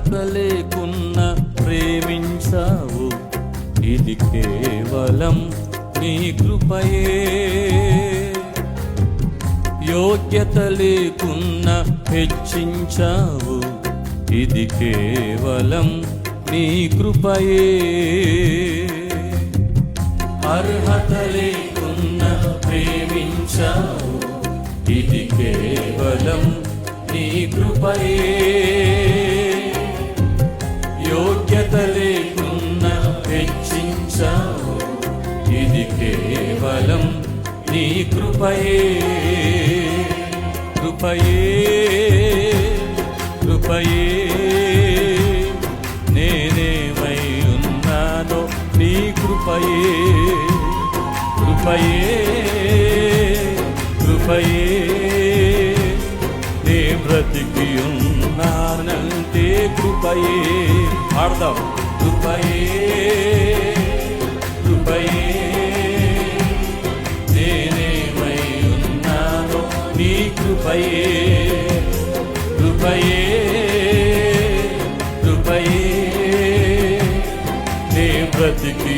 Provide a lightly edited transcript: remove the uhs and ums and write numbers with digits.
అర్హత లేకున్నా ప్రేమించావు, ఇది కేవలం నీ కృపయే. యోగ్యత లేకున్నా హెచ్చించావు, ఇది కేవలం నీ కృపయే. అర్హత లేకున్నా ప్రేమించావు, ఇది కేవలం నీ కృపయే. యోగ్యత లేకున్నా హెచ్చించావు, ఇది కేవలం నీ కృపయే. కృపయే కృపయే నేనేమై ఉన్నానో నీ కృపయే. కృపయే కృపయే నే బ్రతికి ఉన్నానంటే కృపయే. ఆడదాం. కృపయే కృపయే నేనేమై ఉన్నానో నీ కృపయే. కృపయే కృపయే నే బ్రతికి